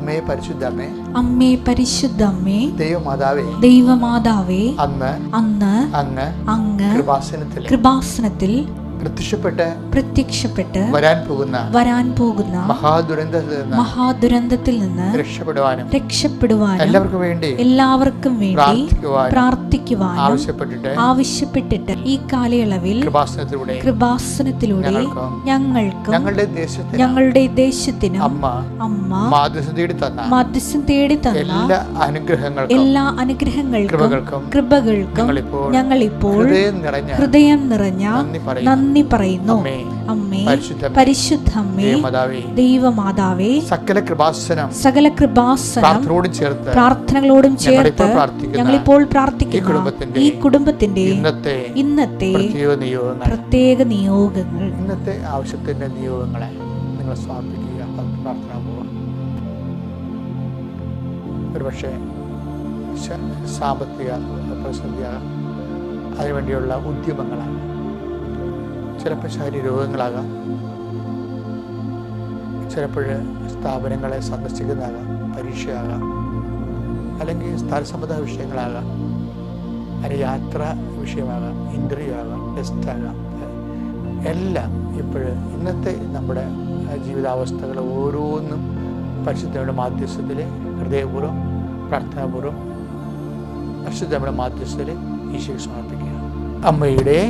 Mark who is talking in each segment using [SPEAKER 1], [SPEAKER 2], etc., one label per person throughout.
[SPEAKER 1] അമ്മേ പരിശുദ്ധമ്മേ,
[SPEAKER 2] അമ്മേ പരിശുദ്ധമ്മേ,
[SPEAKER 1] ദൈവമാതാവേ,
[SPEAKER 2] ദൈവമാതാവേ,
[SPEAKER 1] അന്ന്
[SPEAKER 2] അങ്ങ് കൃപാസനത്തിൽ
[SPEAKER 1] പ്രത്യക്ഷപ്പെട്ട് വരാൻ പോകുന്ന
[SPEAKER 2] മഹാദുരന്തത്തിൽ നിന്ന് രക്ഷപ്പെടുവാനും എല്ലാവർക്കും വേണ്ടി പ്രാർത്ഥിക്കുവാനും ആവശ്യപ്പെട്ടിട്ട് ഈ കാലയളവിൽ കൃപാസനത്തിലൂടെ ഞങ്ങളുടെ ദേശത്തിനും അമ്മ മാധ്യസ്ഥം തേടി തന്ന എല്ലാ അനുഗ്രഹങ്ങൾക്കും കൃപകൾക്കും ഞങ്ങളിപ്പോൾ ഹൃദയം നിറഞ്ഞ നന്ദി പറയുന്നു. അമ്മേ പരിശുദ്ധമ്മേ, ദൈവമാതാവേ, സകല കൃപാസനം പ്രാർത്ഥനകളോടും ചേർത്ത് ഞങ്ങളിപ്പോൾ പ്രാർത്ഥിക്കുന്ന ഈ കുടുംബത്തിന്റെ ഇന്നത്തെ പ്രത്യേക നിയോഗങ്ങൾ,
[SPEAKER 1] ഇന്നത്തെ ആവശ്യത്തിന്റെ നിയോഗങ്ങളെ നിങ്ങൾ സമർപ്പിക്കുക. പ്രാർത്ഥന പോവുക. ഒരുപക്ഷെ സാമ്പത്തിക പ്രതിസന്ധിയാകാം, അതിനുവേണ്ടിയുള്ള ഉദ്യമങ്ങളാണ്, ചിലപ്പോൾ ശാരീരിക രോഗങ്ങളാകാം, ചിലപ്പോൾ സ്ഥാപനങ്ങളെ സന്ദർശിക്കുന്നതാകാം, പരീക്ഷയാകാം, അല്ലെങ്കിൽ സ്ഥലസംബന്ധ വിഷയങ്ങളാകാം, അല്ലെങ്കിൽ യാത്ര വിഷയമാകാം, ഇൻ്റർവ്യൂ ആകാം, ടെസ്റ്റാകാം, എല്ലാം ഇപ്പോൾ ഇന്നത്തെ നമ്മുടെ ജീവിതാവസ്ഥകൾ ഓരോന്നും പരിശുദ്ധയുടെ മാധ്യസ്ഥത്തിൽ ഹൃദയപൂർവ്വം പ്രാർത്ഥനാപൂർവ്വം പരിശുദ്ധയുടെ മാധ്യസ്ഥത്തിൽ ഈശോയ്ക്ക് സമർപ്പിക്കുക. അമ്മയുടെ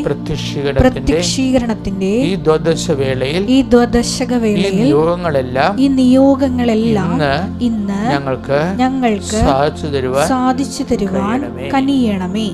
[SPEAKER 1] പ്രത്യക്ഷീകരണത്തിന്റെ ഈ ദ്വാദശവേളയിൽ ഈ നിയോഗങ്ങളെല്ലാം ഇന്ന് ഞങ്ങൾക്ക് സാധിച്ചു തരുവാൻ കനിയണമേ.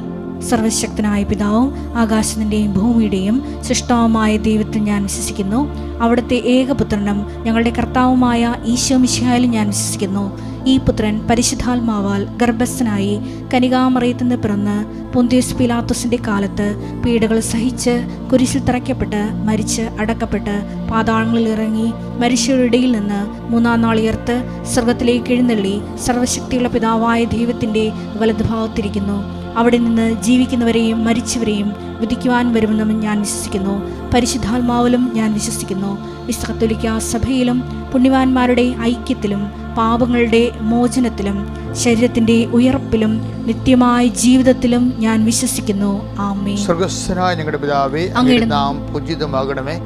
[SPEAKER 2] സർവശക്തനായ പിതാവും ആകാശത്തിന്റെയും ഭൂമിയുടെയും സൃഷ്ടാവുമായ ദൈവത്തിൽ ഞാൻ വിശ്വസിക്കുന്നു. അവിടുത്തെ ഏകപുത്രനും ഞങ്ങളുടെ കർത്താവുമായ ഈശോ മിശിഹായിൽ ഞാൻ വിശ്വസിക്കുന്നു. ഈ പുത്രൻ പരിശുദ്ധാത്മാവാൽ ഗർഭസ്ഥനായി കനികാമറിയത്തിൽ നിന്ന് പിറന്ന് പൊന്തിയോസ് പീലാത്തോസിന്റെ കാലത്ത് പീഡകൾ സഹിച്ച് കുരിശിൽ തറയ്ക്കപ്പെട്ട് മരിച്ച് അടക്കപ്പെട്ട് പാതാളങ്ങളിൽ ഇറങ്ങി മരിച്ചവരുടെ ഇടയിൽ നിന്ന് മൂന്നാം നാൾ ഉയർത്ത് സ്വർഗത്തിലേക്ക് എഴുന്നള്ളി സർവശക്തിയുള്ള പിതാവായ ദൈവത്തിന്റെ വലതുഭാഗത്തിരിക്കുന്നു. അവിടെ നിന്ന് ജീവിക്കുന്നവരെയും മരിച്ചവരെയും വിധിക്കുവാൻ വരുമെന്നും ഞാൻ വിശ്വസിക്കുന്നു. പരിശുദ്ധാത്മാവിലും ഞാൻ വിശ്വസിക്കുന്നു. വിശുദ്ധ കത്തോലിക്കാ സഭയിലും പുണ്യവാന്മാരുടെ ഐക്യത്തിലും പാപങ്ങളുടെ മോചനത്തിലും ശരീരത്തിന്റെ ഉയർപ്പിലും നിത്യമായ ജീവിതത്തിലും ഞാൻ വിശ്വസിക്കുന്നു. ആമേൻ.
[SPEAKER 1] സ്വർഗ്ഗസ്ഥനായ ഞങ്ങളുടെ പിതാവേ, അങ്ങയുടെ നാമം പൂജിതമാകണമേ,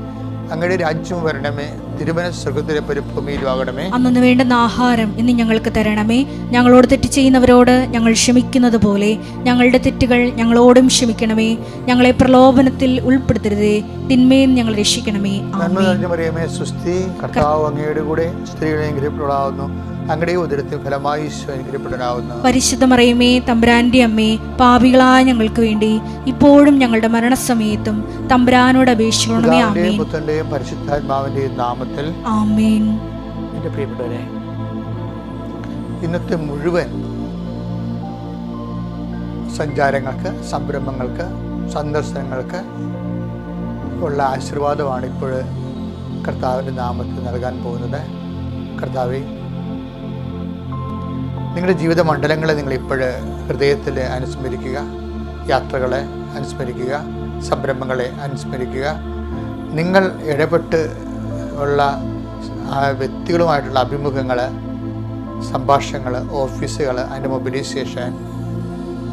[SPEAKER 1] അങ്ങയുടെ രാജ്യം വരണമേ, തിരുമനസ്സ് സ്വർഗ്ഗത്തിലെ പോലെ ഭൂമിയിലും ആകണമേ.
[SPEAKER 2] അന്നു വേണ്ടുന്ന ആഹാരം ഇന്ന് ഞങ്ങൾക്ക് തരണമേ. ഞങ്ങളോട് തെറ്റ് ചെയ്യുന്നവരോട് ഞങ്ങൾ ക്ഷമിക്കുന്നത് പോലെ ഞങ്ങളുടെ തെറ്റുകൾ ഞങ്ങളോടും ക്ഷമിക്കണമേ. ഞങ്ങളെ പ്രലോഭനത്തിൽ ഉൾപ്പെടുത്തരുതേ, തിന്മയിൽ ഞങ്ങൾ രക്ഷിക്കണമേ.
[SPEAKER 1] ആമേൻ. സുസ്തി, കർത്താവ് അങ്ങയുടെ കൂടെ സ്ത്രീകളെ അനുഗ്രഹിക്കപ്പെടാവുന്നു, അങ്ങയുടെ ഉദരത്തിൽ ഫലമായി ഈശോ അനുഗ്രഹിക്കപ്പെടാവുന്നു.
[SPEAKER 2] പരിശുദ്ധ മറിയമേ, തമ്പുരാന്റെ അമ്മേ, പാപികളായ ഞങ്ങൾക്ക് വേണ്ടി ഇപ്പോഴും ഞങ്ങളുടെ മരണസമയത്തും തമ്പുരാനോട് അപേക്ഷിക്കണമേ. ആമേൻ.
[SPEAKER 1] പുത്രന്റെയും പരിശുദ്ധാത്മാവിന്റെയും നാമത്തിൽ
[SPEAKER 2] ആമേൻ.
[SPEAKER 1] എൻ്റെ പ്രിയപ്പെട്ടവരെ, ഇന്നത്തെ മുഴുവൻ സഞ്ചാരങ്ങൾക്ക്, സംരംഭങ്ങൾക്ക്, സന്ദർശനങ്ങൾക്ക് ഉള്ള ആശീർവാദമാണ് ഇപ്പോൾ കർത്താവിൻ്റെ നാമത്തിൽ നൽകാൻ പോകുന്നത്. കർത്താവേ, നിങ്ങളുടെ ജീവിത മണ്ഡലങ്ങളെ നിങ്ങളിപ്പോൾ ഹൃദയത്തിൽ അനുസ്മരിക്കുക, യാത്രകളെ അനുസ്മരിക്കുക, സംരംഭങ്ങളെ അനുസ്മരിക്കുക, നിങ്ങൾ ഇടപെട്ട് ഉള്ള വ്യക്തികളുമായിട്ടുള്ള അഭിമുഖങ്ങൾ, സംഭാഷണങ്ങൾ, ഓഫീസുകൾ, അതിൻ്റെ മൊബിലൈസേഷൻ,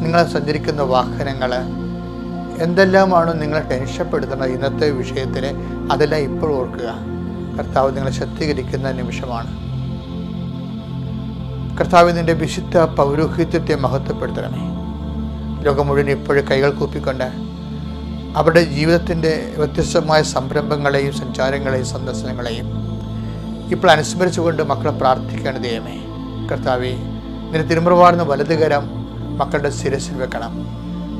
[SPEAKER 1] നിങ്ങൾ സഞ്ചരിക്കുന്ന വാഹനങ്ങൾ, എന്തെല്ലാമാണ് നിങ്ങളെ ടെൻഷൻപ്പെടുത്തുന്നത് ഇന്നത്തെ വിഷയത്തിൽ, അതെല്ലാം ഇപ്പോൾ ഓർക്കുക. കർത്താവ് നിങ്ങളെ ശക്തീകരിക്കുന്ന നിമിഷമാണ്. കർത്താവ് നിൻ്റെ വിശുദ്ധ പൗരോഹിത്യത്തെ മഹത്വപ്പെടുത്തണമേ. ലോകം മുഴുവൻ ഇപ്പോഴും കൈകൾ കൂപ്പിക്കൊണ്ട് അവരുടെ ജീവിതത്തിൻ്റെ വ്യത്യസ്തമായ സംരംഭങ്ങളെയും സഞ്ചാരങ്ങളെയും സന്ദർശനങ്ങളെയും ഇപ്പോൾ അനുസ്മരിച്ചുകൊണ്ട് മക്കളെ പ്രാർത്ഥിക്കേണ്ട ദൈവമേ. കർത്താവേ, നിന്റെ തിരുമുറവാർന്ന വലതുകരം മക്കളുടെ ശിരസിൽ വെക്കണം.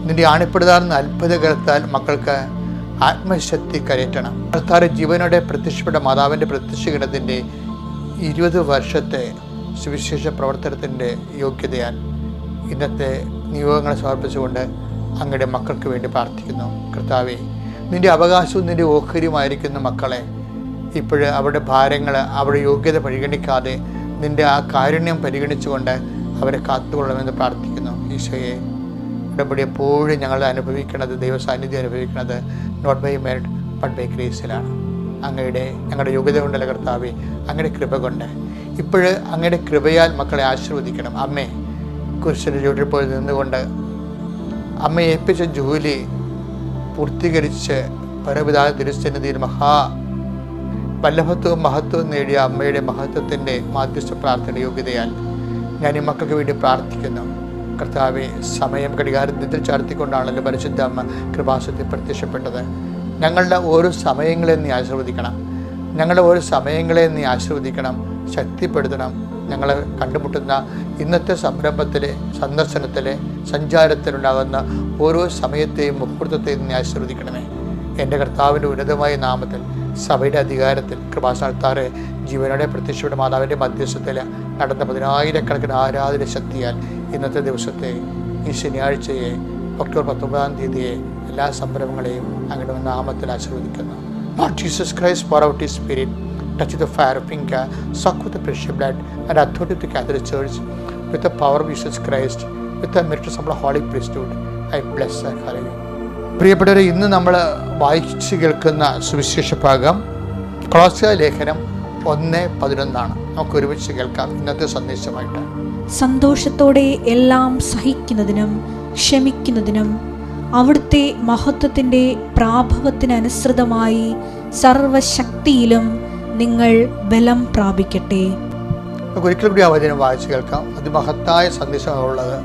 [SPEAKER 1] നിന്റെ ആണിപ്പെടുതാർന്ന അത്ഭുതകരത്താൽ മക്കൾക്ക് ആത്മശക്തി കരയറ്റണം. കർത്താവ് ജീവനോടെ പ്രത്യക്ഷപ്പെട്ട മാതാവിൻ്റെ പ്രത്യക്ഷീകരണത്തിൻ്റെ 20 വർഷത്തെ സുവിശേഷ പ്രവർത്തനത്തിൻ്റെ യോഗ്യതയാൽ ഇന്നത്തെ നിയോഗങ്ങളെ സമർപ്പിച്ചുകൊണ്ട് അങ്ങയുടെ മക്കൾക്ക് വേണ്ടി പ്രാർത്ഥിക്കുന്നു. കർത്താവേ, നിൻ്റെ അവകാശവും നിൻ്റെ ഓഹരിയുമായിരിക്കുന്ന മക്കളെ ഇപ്പോഴ് അവരുടെ ഭാരങ്ങൾ, അവരുടെ യോഗ്യത പരിഗണിക്കാതെ നിൻ്റെ ആ കാരുണ്യം പരിഗണിച്ചുകൊണ്ട് അവരെ കാത്തുകൊള്ളണമെന്ന് പ്രാർത്ഥിക്കുന്നു. ഈശോയെ, ഉടമ്പടി എപ്പോഴും ഞങ്ങൾ അനുഭവിക്കുന്നത്, ദൈവസാന്നിധ്യം അനുഭവിക്കുന്നത് not by merit but by ഗ്രേസിലാണ്. ഞങ്ങളുടെ യോഗ്യത കൊണ്ടല്ല കർത്താവേ, അങ്ങയുടെ കൃപ കൊണ്ട് ഇപ്പോഴ് അങ്ങയുടെ കൃപയാൽ മക്കളെ ആശീർവദിക്കണം. അമ്മേ, കുരിശിൻ്റെ ചുവട്ടിൽ പോയി നിന്നുകൊണ്ട് അമ്മ ഏൽപ്പിച്ച ജോലി പൂർത്തീകരിച്ച് പരപിതാ തിരുസന്നിധിയിൽ വല്ലഭത്വവും മഹത്വവും നേടിയ അമ്മയുടെ മഹത്വത്തിൻ്റെ മാധ്യസ്ഥ പ്രാർത്ഥന യോഗ്യതയാൽ ഞാൻ ഈ മക്കൾക്ക് വേണ്ടി പ്രാർത്ഥിക്കുന്നു. കർത്താവെ, സമയം ഘടികാരത്തിൽ ചാർത്തിക്കൊണ്ടാണല്ലോ പരിശുദ്ധ അമ്മ കൃപാസനത്തിൽ പ്രത്യക്ഷപ്പെട്ടത്. ഞങ്ങളുടെ ഓരോ സമയങ്ങളെ നീ ആശീർവദിക്കണം. ഞങ്ങളുടെ ഓരോ സമയങ്ങളെ നീ ആശീർവദിക്കണം, ശക്തിപ്പെടുത്തണം. ഞങ്ങളെ കണ്ടുമുട്ടുന്ന ഇന്നത്തെ സംരംഭത്തിലെ, സന്ദർശനത്തിലെ, സഞ്ചാരത്തിലുണ്ടാകുന്ന ഓരോ സമയത്തെയും മുഹൂർത്തത്തെയും നീ ആശീർവദിക്കണമേ. എൻ്റെ കർത്താവിൻ്റെ ഉന്നതമായ നാമത്തിൽ, സഭയുടെ അധികാരത്തിൽ, കൃപാസനത്താറെ ജീവനോടെ പ്രത്യക്ഷപ്പെട്ട മാതാവിൻ്റെ മധ്യസ്ഥത്തിൽ നടന്ന 10,000-കണക്കിന് ആരാധന ശക്തിയാൽ ഇന്നത്തെ ദിവസത്തെ, ഈ ശനിയാഴ്ചയെ, ഒക്ടോബർ 19 എല്ലാ സംരംഭങ്ങളെയും അങ്ങയുടെ നാമത്തിൽ ആശീർവദിക്കുന്നു. Lord Jesus Christ, pour out His Spirit, touch the fire of finger, suck with the precious blood and authority of the Catholic Church, with the power of Jesus Christ, with the miracles of the Holy Priesthood, I bless and hallelujah. പ്രിയപ്പെട്ടവരെ, ഇന്ന് നമ്മൾ വായിച്ച് കേൾക്കുന്ന സുവിശേഷ ഭാഗം കൊളോസ്യ ലേഖനം 1:11. നമുക്ക് ഒരുമിച്ച് കേൾക്കാം ഇന്നത്തെ സന്ദേശമായിട്ട്.
[SPEAKER 2] സന്തോഷത്തോടെ എല്ലാം സഹിക്കുന്നതിനും ക്ഷമിക്കുന്നതിനും അവിടുത്തെ മഹത്വത്തിൻ്റെ പ്രാഭവത്തിനനുസൃതമായി സർവശക്തിയിലും നിങ്ങൾ ബലം പ്രാപിക്കട്ടെ.
[SPEAKER 1] നമുക്ക് ഒരിക്കൽ കൂടി ആ വചനം വായിച്ച് കേൾക്കാം. അതിമഹത്തായ സന്ദേശമുള്ളത്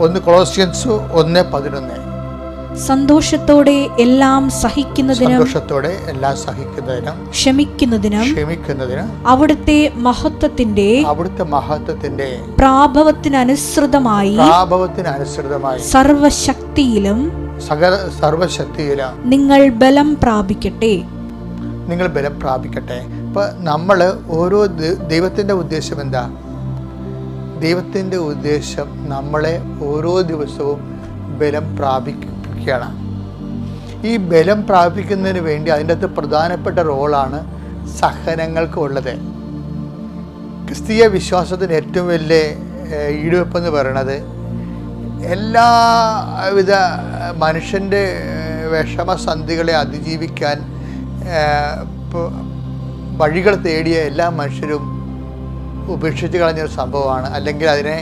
[SPEAKER 1] 1 കൊളോസ്യൻസ് 1:11.
[SPEAKER 2] സന്തോഷത്തോടെ എല്ലാം സഹിക്കുന്നതിനും ക്ഷമിക്കുന്നതിനും അവിടുത്തെ മഹത്വത്തിന്റെ പ്രാഭവത്തിനനുസൃതമായി സർവശക്തിയിലും നിങ്ങൾ ബലം പ്രാപിക്കട്ടെ.
[SPEAKER 1] ഇപ്പൊ നമ്മൾ ഓരോ ദൈവത്തിന്റെ ഉദ്ദേശം എന്താ? ദൈവത്തിന്റെ ഉദ്ദേശം നമ്മളെ ഓരോ ദിവസവും ബലം പ്രാപിക്കുകയാണ്. ഈ ബലം പ്രാപിക്കുന്നതിന് വേണ്ടി അതിൻ്റെ അകത്ത് പ്രധാനപ്പെട്ട റോളാണ് സഹനങ്ങൾക്ക് ഉള്ളത്. ക്രിസ്തീയ വിശ്വാസത്തിന് ഏറ്റവും വലിയ ഈടുവെപ്പെന്ന് പറയുന്നത് എല്ലാവിധ മനുഷ്യൻ്റെ വിഷമസന്ധികളെ അതിജീവിക്കാൻ വഴികൾ തേടിയ എല്ലാ മനുഷ്യരും ഉപേക്ഷിച്ച് കളഞ്ഞൊരു സംഭവമാണ്. അല്ലെങ്കിൽ അതിനെ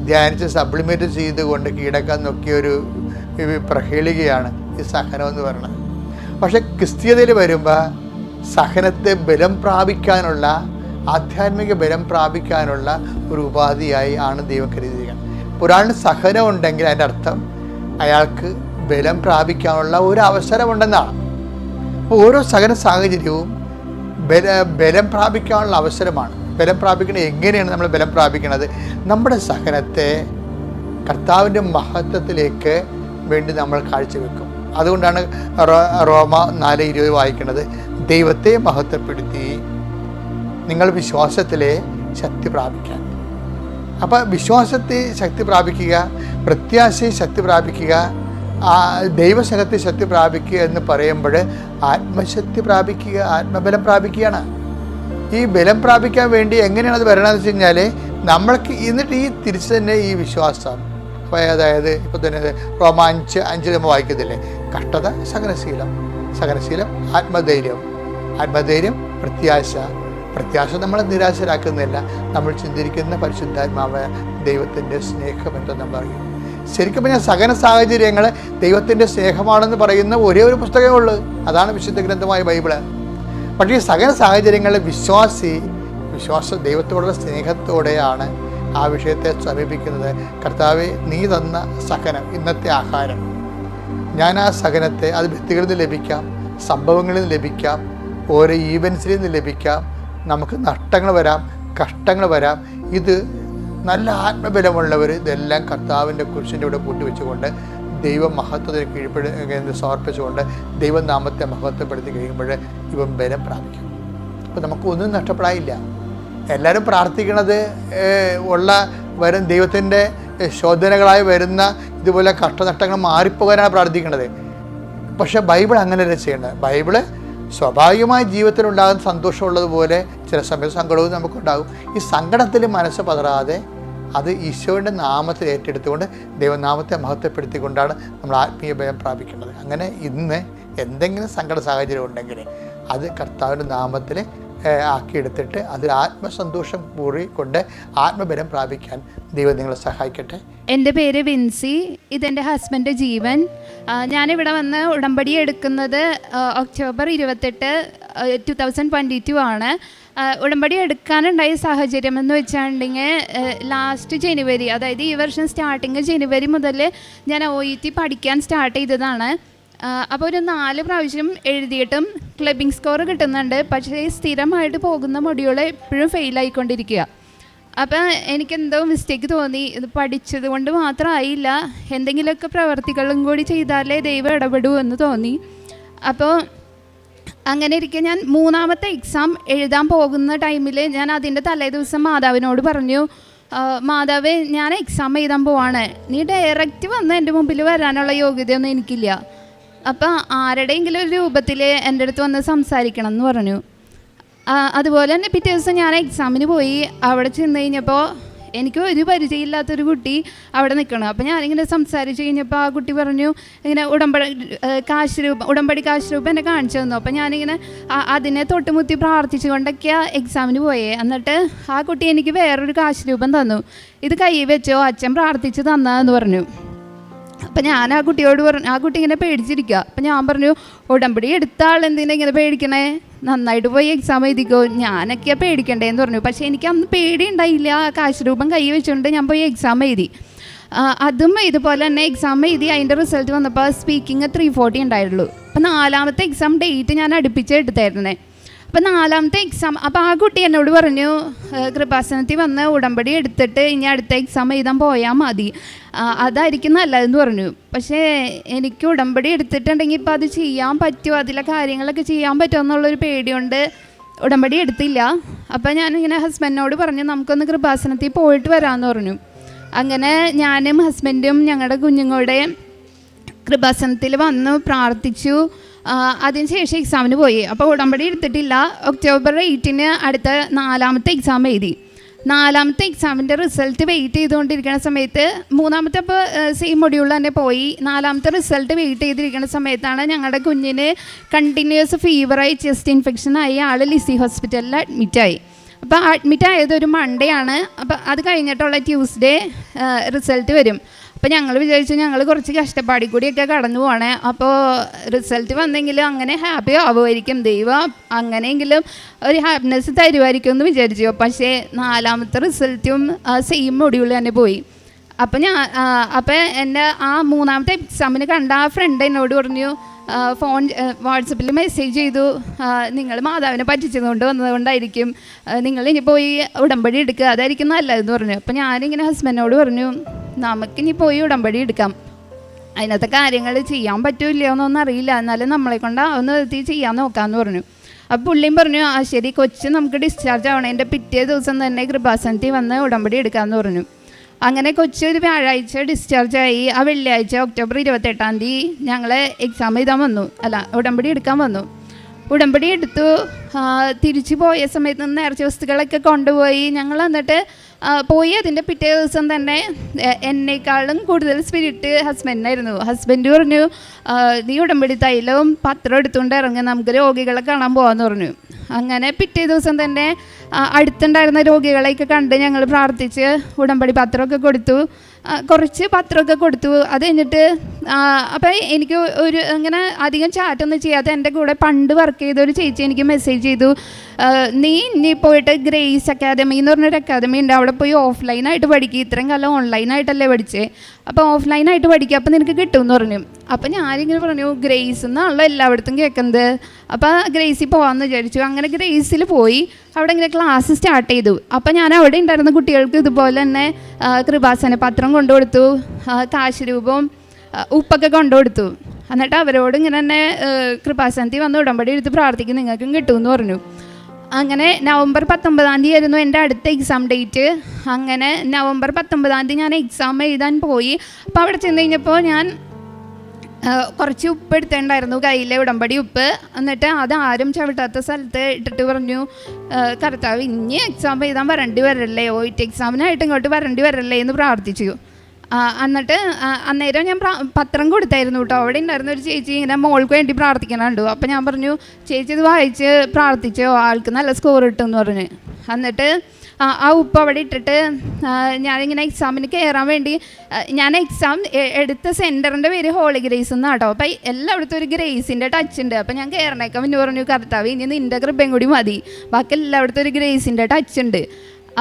[SPEAKER 1] ധ്യാനിച്ച് സപ്ലിമെൻറ്റ് ചെയ്തുകൊണ്ട് കീഴടക്കാൻ നോക്കിയൊരു പ്രഹേളികയാണ് ഈ സഹനം എന്ന് പറയുന്നത്. പക്ഷെ ക്രിസ്തീയതയിൽ വരുമ്പോൾ സഹനത്തെ ബലം പ്രാപിക്കാനുള്ള, ആധ്യാത്മിക ബലം പ്രാപിക്കാനുള്ള ഒരു ഉപാധിയായി ആണ് ദൈവം കരുതിയിരിക്കുന്നത്. ഒരാളിന് സഹനം ഉണ്ടെങ്കിൽ അതിൻ്റെ അർത്ഥം അയാൾക്ക് ബലം പ്രാപിക്കാനുള്ള ഒരു അവസരമുണ്ടെന്നാണ്. അപ്പോൾ ഓരോ സഹന സാഹചര്യവും ബലം പ്രാപിക്കാനുള്ള അവസരമാണ്. ബലം പ്രാപിക്കുന്നത് എങ്ങനെയാണ് നമ്മൾ ബലം പ്രാപിക്കുന്നത്? നമ്മുടെ സഹനത്തെ കർത്താവിൻ്റെ മഹത്വത്തിലേക്ക് വേണ്ടി നമ്മൾ കാഴ്ചവെക്കും. അതുകൊണ്ടാണ് റോമ 4:20 വായിക്കുന്നത്, ദൈവത്തെ മഹത്വപ്പെടുത്തി നിങ്ങൾ വിശ്വാസത്തിലെ ശക്തി പ്രാപിക്കാൻ. അപ്പോൾ വിശ്വാസത്തെ ശക്തി പ്രാപിക്കുക, പ്രത്യാശയെ ശക്തി പ്രാപിക്കുക, ദൈവസഹത്തെ ശക്തി പ്രാപിക്കുക എന്ന് പറയുമ്പോൾ ആത്മശക്തി പ്രാപിക്കുക, ആത്മബലം പ്രാപിക്കുകയാണ്. ഈ ബലം പ്രാപിക്കാൻ വേണ്ടി എങ്ങനെയാണ് അത് വരണമെന്ന് വെച്ച് കഴിഞ്ഞാൽ നമ്മൾക്ക് എന്നിട്ട് ഈ തിരിച്ച് തന്നെ ഈ വിശ്വാസം, അതായത് ഇപ്പോൾ തന്നെ റോമ 5:5 നമ്മൾ വായിക്കത്തില്ലേ, കഷ്ടത സഹനശീലം, ആത്മധൈര്യം പ്രത്യാശ നമ്മളെ നിരാശരാക്കുന്നില്ല. നമ്മൾ ചിന്തിരിക്കുന്ന പരിശുദ്ധാത്മാവ് ദൈവത്തിൻ്റെ സ്നേഹമെന്ന് നമ്മൾ അറിയും. ശരിക്കും പറഞ്ഞാൽ സഹന സാഹചര്യങ്ങൾ ദൈവത്തിൻ്റെ സ്നേഹമാണെന്ന് പറയുന്ന ഒരേ ഒരു പുസ്തകമേ ഉള്ളൂ, അതാണ് വിശുദ്ധ ഗ്രന്ഥമായ ബൈബിള്. പക്ഷേ ഈ സകല സാഹചര്യങ്ങളിൽ വിശ്വാസ ദൈവത്തോടുള്ള സ്നേഹത്തോടെയാണ് ആ വിഷയത്തെ സമീപിക്കുന്നത്. കർത്താവെ, നീ തന്ന സഹനം, ഇന്നത്തെ ആഹാരം, ഞാൻ ആ സഹനത്തെ അത് വ്യക്തികളിൽ നിന്ന് ലഭിക്കാം, സംഭവങ്ങളിൽ നിന്ന് ലഭിക്കാം, ഓരോ ഈവൻസിൽ നിന്ന് ലഭിക്കാം, നമുക്ക് നഷ്ടങ്ങൾ വരാം, കഷ്ടങ്ങൾ വരാം. ഇത് നല്ല ആത്മബലമുള്ളവർ ഇതെല്ലാം കർത്താവിൻ്റെ കുരിശിൻ്റെ കൂടെ കൂട്ടിവെച്ചുകൊണ്ട് ദൈവം മഹത്വത്തിന് കീഴ്പ്പെടുന്ന സമർപ്പിച്ചുകൊണ്ട് ദൈവനാമത്തെ മഹത്വപ്പെടുത്തി കഴിയുമ്പോൾ ഇവൻ ബലം പ്രാപിക്കും. അപ്പോൾ നമുക്കൊന്നും നഷ്ടപ്പെടാനില്ല. എല്ലാവരും പ്രാർത്ഥിക്കണത് വരും ദൈവത്തിൻ്റെ ശോധനകളായി വരുന്ന ഇതുപോലെ കഷ്ടനഷ്ടങ്ങൾ മാറിപ്പോകാനാണ് പ്രാർത്ഥിക്കുന്നത്. പക്ഷേ ബൈബിൾ അങ്ങനെയല്ല ചെയ്യേണ്ടത്. ബൈബിള് സ്വാഭാവികമായ ജീവിതത്തിലുണ്ടാകുന്ന സന്തോഷമുള്ളതുപോലെ ചില സമയത്ത് സങ്കടവും നമുക്കുണ്ടാകും. ഈ സങ്കടത്തിൽ മനസ്സ് പതറാതെ അത് ഈശോയുടെ നാമത്തിൽ ഏറ്റെടുത്തുകൊണ്ട് ദൈവനാമത്തെ മഹത്വപ്പെടുത്തിക്കൊണ്ടാണ് നമ്മൾ ആത്മീയ ബലം പ്രാപിക്കേണ്ടത്. അങ്ങനെ ഇന്ന് എന്തെങ്കിലും സങ്കട സാഹചര്യം ഉണ്ടെങ്കിൽ അത് കർത്താവിൻ്റെ നാമത്തിൽ ആക്കിയെടുത്തിട്ട് അതിൽ ആത്മസന്തോഷം കൊണ്ട് ആത്മബലം പ്രാപിക്കാൻ ദൈവം നിങ്ങളെ സഹായിക്കട്ടെ.
[SPEAKER 3] എൻ്റെ പേര് വിൻസി, ഇതെൻ്റെ ഹസ്ബൻഡ് ജീവൻ. ഞാനിവിടെ വന്ന് ഉടമ്പടി എടുക്കുന്നത് ഒക്ടോബർ 28, 2022 ആണ്. ഉടമ്പടി എടുക്കാനുണ്ടായ സാഹചര്യം എന്ന് വെച്ചിട്ടുണ്ടെങ്കിൽ ലാസ്റ്റ് ജനുവരി, അതായത് ഈ വർഷം സ്റ്റാർട്ടിങ് ജനുവരി മുതൽ ഞാൻ OET പഠിക്കാൻ സ്റ്റാർട്ട് ചെയ്തതാണ്. അപ്പോൾ ഒരു 4 പ്രാവശ്യം എഴുതിയിട്ടും ക്ലബിംഗ് സ്കോർ കിട്ടുന്നുണ്ട്. പക്ഷേ സ്ഥിരമായിട്ട് പോകുന്ന മൊഡ്യൂൾ എപ്പോഴും ഫെയിലായിക്കൊണ്ടിരിക്കുക. അപ്പോൾ എനിക്കെന്തോ മിസ്റ്റേക്ക് തോന്നി. ഇത് പഠിച്ചത് കൊണ്ട് മാത്രമായില്ല, എന്തെങ്കിലുമൊക്കെ പ്രവർത്തികളും കൂടി ചെയ്താലേ ദൈവം ഇടപെടൂ എന്ന് തോന്നി. അപ്പോൾ അങ്ങനെ ഇരിക്കെ ഞാൻ 3ാമത്തെ എക്സാം എഴുതാൻ പോകുന്ന ടൈമിൽ ഞാൻ അതിൻ്റെ തലേ ദിവസം മാതാവിനോട് പറഞ്ഞു, മാതാവേ, ഞാൻ എക്സാം എഴുതാൻ പോവാണ്, നീ ഡയറക്റ്റ് വന്ന് എൻ്റെ മുമ്പിൽ വരാനുള്ള യോഗ്യതയൊന്നും എനിക്കില്ല. അപ്പോൾ ആരുടെയെങ്കിലും ഒരു രൂപത്തിൽ എൻ്റെ അടുത്ത് വന്ന് സംസാരിക്കണം എന്ന് പറഞ്ഞു. അതുപോലെ തന്നെ പിറ്റേ ദിവസം ഞാൻ എക്സാമിന് പോയി. അവിടെ ചെന്ന് കഴിഞ്ഞപ്പോൾ എനിക്ക് ഒരു പരിചയമില്ലാത്തൊരു കുട്ടി അവിടെ നിൽക്കണം. അപ്പോൾ ഞാനിങ്ങനെ സംസാരിച്ച് കഴിഞ്ഞപ്പോൾ ആ കുട്ടി പറഞ്ഞു, ഇങ്ങനെ ഉടമ്പടി കാശ് രൂപ എന്നെ കാണിച്ചു തന്നു. അപ്പോൾ ഞാനിങ്ങനെ അതിനെ തൊട്ടുമുത്തി പ്രാർത്ഥിച്ചുകൊണ്ടൊക്കെയാണ് എക്സാമിന് പോയേ. എന്നിട്ട് ആ കുട്ടി എനിക്ക് വേറൊരു കാശ് രൂപം തന്നു. ഇത് കൈ വെച്ചോ, അച്ഛൻ പ്രാർത്ഥിച്ച് തന്നാന്ന് പറഞ്ഞു. അപ്പം ഞാൻ ആ കുട്ടിയോട് പറഞ്ഞു, ആ കുട്ടി ഇങ്ങനെ പേടിച്ചിരിക്കുക. അപ്പം ഞാൻ പറഞ്ഞു, ഉടമ്പടി എടുത്ത ആൾ എന്തിനാ ഇങ്ങനെ പേടിക്കണേ, നന്നായിട്ട് പോയി എക്സാം എഴുതിക്കോ, ഞാനൊക്കെയാണ് പേടിക്കണ്ടേന്ന് പറഞ്ഞു. പക്ഷേ എനിക്ക് അന്ന് പേടി ഉണ്ടായില്ല. കാശ് രൂപം കൈ വെച്ചുകൊണ്ട് ഞാൻ പോയി എക്സാം എഴുതി. അതും ഇതുപോലെ തന്നെ എക്സാം എഴുതി. അതിൻ്റെ റിസൾട്ട് വന്നപ്പോൾ സ്പീക്കിംഗ് 340 ഉണ്ടായുള്ളൂ. അപ്പം 4ാമത്തെ എക്സാം ഡേറ്റ് ഞാൻ അടുപ്പിച്ച് എടുത്തായിരുന്നേ. അപ്പം 4ാമത്തെ എക്സാം, അപ്പോൾ ആ കുട്ടി എന്നോട് പറഞ്ഞു, കൃപാസനത്തിൽ വന്ന് ഉടമ്പടി എടുത്തിട്ട് ഇനി അടുത്ത എക്സാം എഴുതാൻ പോയാൽ മതി, അതായിരിക്കും നല്ലതെന്ന് പറഞ്ഞു. പക്ഷേ എനിക്ക് ഉടമ്പടി എടുത്തിട്ടുണ്ടെങ്കിൽ ഇപ്പോൾ അത് ചെയ്യാൻ പറ്റുമോ, അതിലെ കാര്യങ്ങളൊക്കെ ചെയ്യാൻ പറ്റുമോ എന്നുള്ളൊരു പേടിയുണ്ട് ഉടമ്പടി എടുത്തില്ല. അപ്പോൾ ഞാനിങ്ങനെ ഹസ്ബൻഡിനോട് പറഞ്ഞു, നമുക്കൊന്ന് കൃപാസനത്തിൽ പോയിട്ട് വരാമെന്ന് പറഞ്ഞു. അങ്ങനെ ഞാനും ഹസ്ബൻഡും ഞങ്ങളുടെ കുഞ്ഞുങ്ങളുടെ കൃപാസനത്തിൽ വന്നു പ്രാർത്ഥിച്ചു. അതിനുശേഷം എക്സാമിന് പോയി. അപ്പോൾ ഉടമ്പടി എടുത്തിട്ടില്ല. ഒക്ടോബർ 8 അടുത്ത 4ാമത്തെ എക്സാം എഴുതി. 4ാമത്തെ എക്സാമിൻ്റെ റിസൾട്ട് വെയിറ്റ് ചെയ്തുകൊണ്ടിരിക്കുന്ന സമയത്ത് 3ാമത്തെ അപ്പോൾ സെയിം മൊഡ്യൂളിൽ തന്നെ പോയി. 4ാമത്തെ റിസൾട്ട് വെയിറ്റ് ചെയ്തിരിക്കുന്ന സമയത്താണ് ഞങ്ങളുടെ കുഞ്ഞിന് കണ്ടിന്യൂസ് ഫീവറായി, ചെസ്റ്റ് ഇൻഫെക്ഷനായി ആൾ ലിസി ഹോസ്പിറ്റലിൽ അഡ്മിറ്റായി. അപ്പോൾ അഡ്മിറ്റ് ആയത് ഒരു മൺഡേ ആണ്. അപ്പോൾ അത് കഴിഞ്ഞിട്ടുള്ള ട്യൂസ്ഡേ റിസൾട്ട് വരും. അപ്പോൾ ഞങ്ങൾ വിചാരിച്ചു ഞങ്ങൾ കുറച്ച് കഷ്ടപ്പാടി കൂടിയൊക്കെ കടന്നു പോകണേ, അപ്പോൾ റിസൾട്ട് വന്നെങ്കിലും അങ്ങനെ ഹാപ്പി ആവുമായിരിക്കും, ദൈവം അങ്ങനെയെങ്കിലും ഒരു ഹാപ്പിനെസ് തരുമായിരിക്കും എന്ന് വിചാരിച്ചു. പക്ഷേ 4ാമത്തെ റിസൾട്ടും സെയിം മൊഡ്യൂൾ തന്നെ പോയി. അപ്പോൾ എൻ്റെ ആ 3ാമത്തെ എക്സാമിന് കണ്ട ആ ഫ്രണ്ട് എന്നോട് പറഞ്ഞു, വാട്സപ്പിൽ മെസ്സേജ് ചെയ്തു, നിങ്ങൾ മാതാവിനെ പറ്റിച്ചതുകൊണ്ട് വന്നതുകൊണ്ടായിരിക്കും, നിങ്ങൾ ഇനി പോയി ഉടമ്പടി എടുക്കുക, അതായിരിക്കും നല്ലതെന്ന് പറഞ്ഞു. അപ്പോൾ ഞാനിങ്ങനെ ഹസ്ബൻഡിനോട് പറഞ്ഞു, നമുക്കിനി പോയി ഉടമ്പടി എടുക്കാം, അതിനകത്തെ കാര്യങ്ങൾ ചെയ്യാൻ പറ്റൂല്ലയോ എന്നൊന്നും അറിയില്ല, എന്നാലും നമ്മളെ കൊണ്ടാവുന്ന വിധത്തിൽ ചെയ്യാൻ നോക്കാമെന്ന് പറഞ്ഞു. അപ്പോൾ പുള്ളിയും പറഞ്ഞു, ആ ശരി, കൊച്ച് നമുക്ക് ഡിസ്ചാർജ് ആവണേൻ്റെ പിറ്റേ ദിവസം തന്നെ കൃപാസനത്തിൽ വന്ന് ഉടമ്പടി എടുക്കാമെന്ന് പറഞ്ഞു. അങ്ങനെ കൊച്ച് ഒരു വ്യാഴാഴ്ച ഡിസ്ചാർജായി. ആ വെള്ളിയാഴ്ച ഒക്ടോബർ 28 ഞങ്ങൾ എക്സാം എഴുതാൻ വന്നു, ഉടമ്പടി എടുക്കാൻ വന്നു. ഉടമ്പടി എടുത്തു. തിരിച്ചു പോയ സമയത്ത് നേർച്ച വസ്തുക്കളൊക്കെ കൊണ്ടുപോയി. ഞങ്ങൾ എന്നിട്ട് പോയി അതിൻ്റെ പിറ്റേ ദിവസം തന്നെ എന്നേക്കാളും കൂടുതൽ സ്പിരിറ്റ് ഹസ്ബൻഡിനായിരുന്നു. ഹസ്ബൻഡ് പറഞ്ഞു, നീ ഉടമ്പടി തൈലവും പത്രം എടുത്തുകൊണ്ട് ഇറങ്ങി, നമുക്ക് രോഗികളെ കാണാൻ പോകാമെന്ന് പറഞ്ഞു. അങ്ങനെ പിറ്റേ ദിവസം തന്നെ അടുത്തുണ്ടായിരുന്ന രോഗികളെയൊക്കെ കണ്ട് ഞങ്ങൾ പ്രാർത്ഥിച്ച് ഉടമ്പടി പത്രമൊക്കെ കൊടുത്തു. കുറച്ച് പത്രമൊക്കെ കൊടുത്തു. അത് കഴിഞ്ഞിട്ട് അപ്പോൾ എനിക്ക് ഒരു അങ്ങനെ അധികം ചാറ്റൊന്നും ചെയ്യാത്ത എൻ്റെ കൂടെ പണ്ട് വർക്ക് ചെയ്ത ഒരു ചേച്ചി എനിക്ക് മെസ്സേജ് ചെയ്തു, നീ ഇനി പോയിട്ട് ഗ്രേസ് അക്കാദമി എന്ന് പറഞ്ഞൊരു അക്കാദമി ഉണ്ട്, അവിടെ പോയി ഓഫ്ലൈനായിട്ട് പഠിക്കുക, ഇത്രയും കാലം ഓൺലൈനായിട്ടല്ലേ പഠിച്ചേ, അപ്പോൾ ഓഫ്ലൈനായിട്ട് പഠിക്കുക, അപ്പോൾ നിനക്ക് കിട്ടുമെന്ന് പറഞ്ഞു. അപ്പോൾ ഞാനിങ്ങനെ പറഞ്ഞു, ഗ്രേസ് എന്നാണല്ലോ എല്ലായിടത്തും കേൾക്കുന്നത്, അപ്പോൾ ഗ്രേസിൽ പോകാമെന്ന് വിചാരിച്ചു. അങ്ങനെ ഗ്രേസിൽ പോയി. അവിടെ ഇങ്ങനെ ക്ലാസ് സ്റ്റാർട്ട് ചെയ്തു. അപ്പോൾ ഞാൻ അവിടെ ഉണ്ടായിരുന്ന കുട്ടികൾക്ക് ഇതുപോലെ തന്നെ കൃപാസന പത്രം കൊണ്ടുകൊടുത്തു, കാശ് രൂപവും ഉപ്പൊക്കെ കൊണ്ടുകൊടുത്തു. എന്നിട്ട് അവരോട് ഇങ്ങനെ തന്നെ കൃപാസനത്തിൽ വന്ന് ഉടമ്പടി എടുത്ത് പ്രാർത്ഥിക്കും, നിങ്ങൾക്കും കിട്ടുമെന്ന് പറഞ്ഞു. അങ്ങനെ നവംബർ 19 ആയിരുന്നു എൻ്റെ അടുത്ത എക്സാം ഡേറ്റ്. അങ്ങനെ നവംബർ 19 ഞാൻ എക്സാം എഴുതാൻ പോയി. അപ്പോൾ അവിടെ ചെന്ന് കഴിഞ്ഞപ്പോൾ ഞാൻ കുറച്ച് ഉപ്പ് എടുത്തിട്ടുണ്ടായിരുന്നു, കയ്യിലെ ഉടമ്പടി ഉപ്പ്. എന്നിട്ട് അത് ആരും ചവിട്ടാത്ത സ്ഥലത്ത് ഇട്ടിട്ട് പറഞ്ഞു, കർത്താവ് ഇനി എക്സാം എഴുതാൻ വരേണ്ടി വരല്ലേ, OET എക്സാമിനായിട്ട് ഇങ്ങോട്ട് വരേണ്ടി വരല്ലേ എന്ന് പ്രാർത്ഥിച്ചു. എന്നിട്ട് അന്നേരം ഞാൻ പത്രം കൊടുത്തായിരുന്നു കേട്ടോ. അവിടെ ഉണ്ടായിരുന്ന ഒരു ചേച്ചി ഇങ്ങനെ മോൾക്ക് വേണ്ടി പ്രാർത്ഥിക്കണുണ്ടു. അപ്പോൾ ഞാൻ പറഞ്ഞു, ചേച്ചി ഇത് വായിച്ച് പ്രാർത്ഥിച്ചോ, ആൾക്ക് നല്ല സ്കോർ കിട്ടുമെന്ന് പറഞ്ഞ്. എന്നിട്ട് ആ ഉപ്പ് അവിടെ ഇട്ടിട്ട് ഞാനിങ്ങനെ എക്സാമിന് കയറാൻ വേണ്ടി ഞാൻ എക്സാം എടുത്ത സെൻറ്ററിൻ്റെ പേര് ഹോളി ഗ്രേസ് എന്നാട്ടോ. അപ്പം എല്ലായിടത്തും ഒരു ഗ്രേസിൻ്റെ ടച്ച് ഉണ്ട്. അപ്പം ഞാൻ കയറണേക്കാൻ മുന്നേ പറഞ്ഞു, കർത്താവ് ഇനി നിൻ്റെ കൃപയും കൂടി മതി, ബാക്കി എല്ലായിടത്തും ഒരു ഗ്രേസിൻ്റെ ടച്ച് ഉണ്ട്.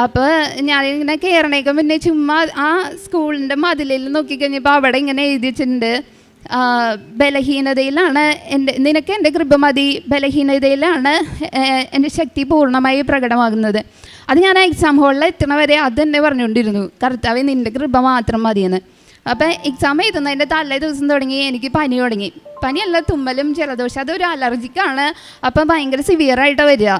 [SPEAKER 3] അപ്പോൾ ഞാനിങ്ങനെ കയറണേക്കാൻ പിന്നെ ചുമ്മാ ആ സ്കൂളിൻ്റെ മതിലിൽ നോക്കിക്കഴിഞ്ഞപ്പോൾ അവിടെ ഇങ്ങനെ എഴുതി വെച്ചിട്ടുണ്ട്, ബലഹീനതയിലാണ് നിനക്ക് എൻ്റെ കൃപ മതി, ബലഹീനതയിലാണ് എൻ്റെ ശക്തി പൂർണ്ണമായി പ്രകടമാകുന്നത്. അത് ഞാൻ എക്സാം ഹാളിൽ എത്തണ വരെ അത് തന്നെ പറഞ്ഞുകൊണ്ടിരുന്നു, കർത്താവേ നിൻ്റെ കൃപ മാത്രം മതിയെന്ന്. അപ്പോൾ എക്സാം എഴുതുന്നതിൻ്റെ തലേ ദിവസം തുടങ്ങി എനിക്ക് പനി തുടങ്ങി. പനിയല്ല, തുമ്മലും ജലദോഷം, അതൊരു അലർജിക്കാണ്. അപ്പം ഭയങ്കര സിവിയറായിട്ട് വരിക.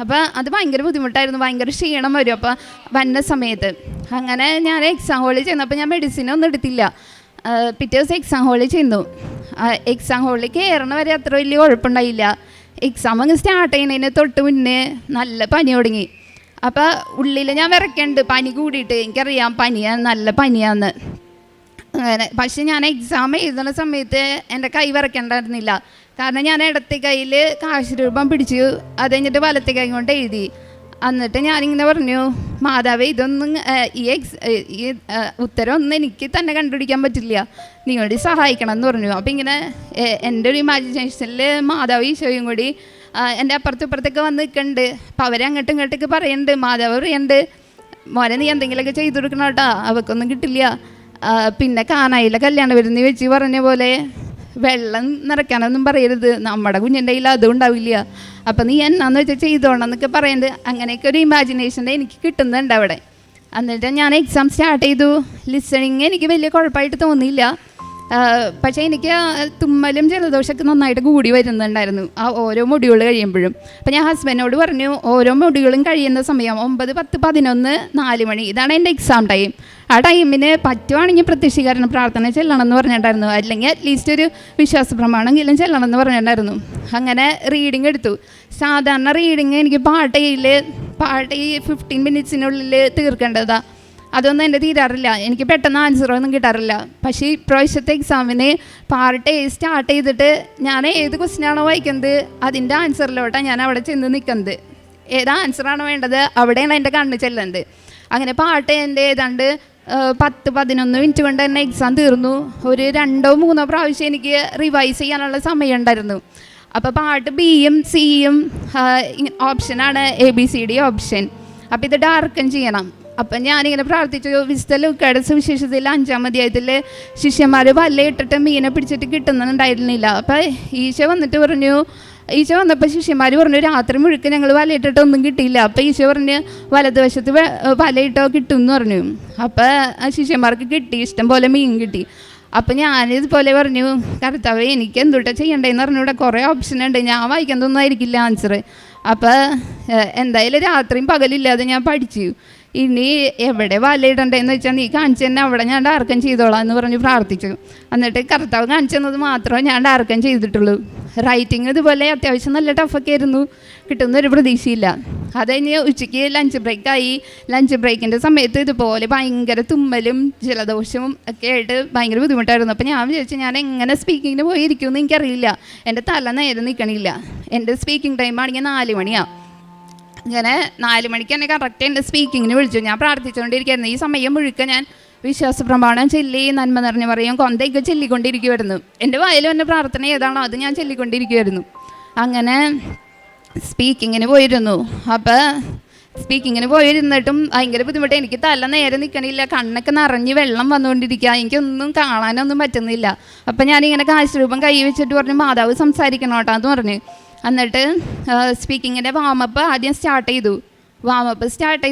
[SPEAKER 3] അപ്പോൾ അത് ഭയങ്കര ബുദ്ധിമുട്ടായിരുന്നു, ഭയങ്കര ക്ഷീണം വരും അപ്പോൾ വന്ന സമയത്ത്. അങ്ങനെ ഞാൻ എക്സാം ഹാളിൽ ചെന്നപ്പോൾ ഞാൻ മെഡിസിനൊന്നും എടുത്തില്ല. പിറ്റേ ദിവസം എക്സാം ഹാളിൽ ചെന്നു. എക്സാം ഹാളിൽ കയറണ വരെ അത്ര വലിയ കുഴപ്പമുണ്ടായില്ല. എക്സാം അങ്ങ് സ്റ്റാർട്ട് ചെയ്യുന്നതിന് തൊട്ട് മുന്നേ നല്ല പനി തുടങ്ങി. അപ്പോൾ ഉള്ളിൽ ഞാൻ വിറയ്ക്കുന്നുണ്ട്, പനി കൂടിയിട്ട്. എനിക്കറിയാം പനിയാണ്, നല്ല പനിയാന്ന്. അങ്ങനെ പക്ഷെ ഞാൻ എക്സാം എഴുതുന്ന സമയത്ത് എൻ്റെ കൈ വിറയ്ക്കണ്ടായിരുന്നില്ല. കാരണം ഞാൻ ഇടത്തെ കയ്യിൽ കാശ് രൂപം പിടിച്ചു, അത് കഴിഞ്ഞിട്ട് വലത്തെ കൈ കൊണ്ട് എഴുതി. എന്നിട്ട് ഞാനിങ്ങനെ പറഞ്ഞു, മാതാവേ ഇതൊന്നും ഈ ഉത്തരമൊന്നും എനിക്ക് തന്നെ കണ്ടുപിടിക്കാൻ പറ്റില്ല, നിങ്ങളുടെ സഹായിക്കണം എന്ന് പറഞ്ഞു. അപ്പോൾ ഇങ്ങനെ എൻ്റെ ഒരു ഇമാജിനേഷനിൽ മാതാവ് ഈശോയും കൂടി എൻ്റെ അപ്പുറത്തും ഇപ്പുറത്തൊക്കെ വന്ന് നിൽക്കുന്നുണ്ട്. അപ്പോൾ അവരെ അങ്ങോട്ടും ഇങ്ങോട്ടൊക്കെ പറയുന്നുണ്ട്. മാതാവ് പറയുന്നുണ്ട്, മോനെ നീ എന്തെങ്കിലുമൊക്കെ ചെയ്തു കൊടുക്കണം കേട്ടോ, അവൾക്കൊന്നും കിട്ടില്ല. പിന്നെ കാനായിലെ കല്യാണ വിരുന്ന് വെച്ച് പറഞ്ഞ പോലെ വെള്ളം നിറയ്ക്കാനൊന്നും പറയരുത്, നമ്മുടെ കുഞ്ഞിൻ്റെ കയ്യിൽ അതും ഉണ്ടാവില്ല, അപ്പം നീ എന്നാന്ന് വെച്ചാൽ ചെയ്തോണം എന്നൊക്കെ പറയുന്നത്. അങ്ങനെയൊക്കെ ഒരു ഇമാജിനേഷൻ എനിക്ക് കിട്ടുന്നുണ്ട് അവിടെ. എന്നിട്ട് ഞാൻ എക്സാം സ്റ്റാർട്ട് ചെയ്തു. ലിസണിങ് എനിക്ക് വലിയ കുഴപ്പമായിട്ട് തോന്നിയില്ല. പക്ഷേ എനിക്ക് തുമ്മലും ജലദോഷമൊക്കെ നന്നായിട്ട് കൂടി വരുന്നുണ്ടായിരുന്നു ആ ഓരോ മൊഡ്യൂൾ കഴിയുമ്പോഴും. അപ്പം ഞാൻ ഹസ്ബൻഡിനോട് പറഞ്ഞു, ഓരോ മൊഡ്യൂളും കഴിയുന്ന സമയം 9, 10, 11, 4 മണി ഇതാണ് എൻ്റെ എക്സാം ടൈം. ആ ടൈമിന് പറ്റുവാണെങ്കിൽ പ്രത്യക്ഷീകരണ പ്രാർത്ഥന ചെല്ലണം എന്ന് പറഞ്ഞിട്ടുണ്ടായിരുന്നു, അല്ലെങ്കിൽ അറ്റ്ലീസ്റ്റ് ഒരു വിശ്വാസ പ്രമാണമെങ്കിലും ചെല്ലണം എന്ന് പറഞ്ഞിട്ടുണ്ടായിരുന്നു. അങ്ങനെ റീഡിങ് എടുത്തു. സാധാരണ റീഡിങ് എനിക്ക് പാട്ട് ഈ 15 മിനിറ്റ്സിനുള്ളിൽ തീർക്കേണ്ടതാണ്. അതൊന്നും എൻ്റെ തീരാറില്ല, എനിക്ക് പെട്ടെന്ന് ആൻസറൊന്നും കിട്ടാറില്ല. പക്ഷേ ഇപ്രാവശ്യത്തെ എക്സാമിന് പാർട്ട് എ സ്റ്റാർട്ട് ചെയ്തിട്ട് ഞാൻ ഏത് ക്വസ്റ്റ്യനാണോ വായിക്കുന്നത് അതിൻ്റെ ആൻസറിലോട്ടാണ് ഞാൻ അവിടെ ചെന്ന് നിൽക്കുന്നത്. ഏത് ആൻസറാണോ വേണ്ടത് അവിടെയാണ് എൻ്റെ കണ്ണ് ചെല്ലുന്നത്. അങ്ങനെ പാട്ട് എൻ്റെ ഏതാണ്ട് 10-11 മിനിറ്റ് കൊണ്ട് തന്നെ എക്സാം തീർന്നു. ഒരു 2-3 പ്രാവശ്യം എനിക്ക് റിവൈസ് ചെയ്യാനുള്ള സമയം ഉണ്ടായിരുന്നു. അപ്പോൾ പാട്ട് ബിയും സിയും ഓപ്ഷനാണ് ABCD ഓപ്ഷൻ. അപ്പോൾ ഇത് ഡാർക്കൻ ചെയ്യണം. അപ്പം ഞാനിങ്ങനെ പ്രാർത്ഥിച്ചു, വിശുദ്ധ ലൂക്കായുടെ സുവിശേഷത്തിൽ 5-ാം അധ്യായത്തിൽ ശിഷ്യന്മാർ വലയിട്ടിട്ട് മീനെ പിടിച്ചിട്ട് കിട്ടുന്നുണ്ടായിരുന്നില്ല. അപ്പം ഈശോ വന്നപ്പോൾ ശിഷ്യന്മാർ പറഞ്ഞു, രാത്രി മുഴുக்க ഞങ്ങൾ വലയിട്ടിട്ടൊന്നും കിട്ടിയില്ല. അപ്പം ഈശോ പറഞ്ഞ്, വലതുവശത്ത് വലയിട്ടോ കിട്ടും എന്ന് പറഞ്ഞു. അപ്പം ശിഷ്യന്മാർക്ക് കിട്ടി, ഇഷ്ടം പോലെ മീൻ കിട്ടി. അപ്പം ഞാനിതുപോലെ പറഞ്ഞു, കർത്താവേ എനിക്ക് എന്തുട്ടാ ചെയ്യണ്ടേന്ന് പറഞ്ഞൂടെ, കുറേ ഓപ്ഷൻ ഉണ്ട്, ഞാൻ വായിക്കുന്നതൊന്നും ആയിരിക്കില്ല ആൻസർ. അപ്പോൾ എന്തായാലും രാത്രിയും പകലില്ലാതെ ഞാൻ പഠിച്ചു. ഇനി എവിടെ വലയിടണ്ടേന്ന് വെച്ചാൽ നീ കാണിച്ചു തന്നെ, അവിടെ ഞാൻ ഡാർക്കൻ ചെയ്തോളാം എന്ന് പറഞ്ഞ് പ്രാർത്ഥിച്ചു. എന്നിട്ട് കർത്താവ് കാണിച്ചു തന്നത് മാത്രമേ ഞാൻ ഡാർക്കൻ ചെയ്തിട്ടുള്ളൂ. റൈറ്റിംഗ് ഇതുപോലെ അത്യാവശ്യം നല്ല ടഫൊക്കെ ആയിരുന്നു, കിട്ടുന്നൊരു പ്രതീക്ഷയില്ല. അത് കഴിഞ്ഞ് ഉച്ചയ്ക്ക് ലഞ്ച് ബ്രേക്കായി. ലഞ്ച് ബ്രേക്കിൻ്റെ സമയത്ത് ഇതുപോലെ ഭയങ്കര തുമ്മലും ജലദോഷവും ഒക്കെ ആയിട്ട് ഭയങ്കര ബുദ്ധിമുട്ടായിരുന്നു. അപ്പോൾ ഞാൻ വിചാരിച്ചു, ഞാൻ എങ്ങനെ സ്പീക്കിങ്ങിന് പോയിരിക്കുമെന്ന് എനിക്കറിയില്ല, എൻ്റെ തല നേരെ നിൽക്കണില്ല. എൻ്റെ സ്പീക്കിംഗ് ടൈം ആണെങ്കിൽ 4 മണിയാണ്. അങ്ങനെ 4 മണിക്ക് തന്നെ കറക്റ്റ് എൻ്റെ സ്പീക്കിങ്ങിന് വിളിച്ചു. ഞാൻ പ്രാർത്ഥിച്ചുകൊണ്ടിരിക്കുകയായിരുന്നു. ഈ സമയം മുഴുക്ക ഞാൻ വിശ്വാസ പ്രമാണം ചൊല്ലി, നന്മ നിറഞ്ഞു പറയും, കൊന്തയൊക്കെ ചൊല്ലിക്കൊണ്ടിരിക്കുമായിരുന്നു. എൻ്റെ വായിൽ വന്ന പ്രാർത്ഥന ഏതാണോ അത് ഞാൻ ചൊല്ലിക്കൊണ്ടിരിക്കുമായിരുന്നു. അങ്ങനെ സ്പീക്കിങ്ങിന് പോയിരുന്നു. അപ്പോൾ സ്പീക്കിങ്ങിന് പോയിരുന്നിട്ടും ഭയങ്കര ബുദ്ധിമുട്ട്. എനിക്ക് തല നേരെ നിൽക്കണില്ല, കണ്ണൊക്കെ നിറഞ്ഞ് വെള്ളം വന്നുകൊണ്ടിരിക്കുക, എനിക്കൊന്നും കാണാനൊന്നും പറ്റുന്നില്ല. അപ്പം ഞാനിങ്ങനെ കാശുരൂപം കൈ വെച്ചിട്ട് പറഞ്ഞു, മാതാവ് സംസാരിക്കണം കേട്ടോ എന്ന് പറഞ്ഞു. എന്നിട്ട് സ്പീക്കിങ്ങിൻ്റെ വാമപ്പ് ആദ്യം സ്റ്റാർട്ട് ചെയ്തു. വാമപ്പ് സ്റ്റാർട്ട്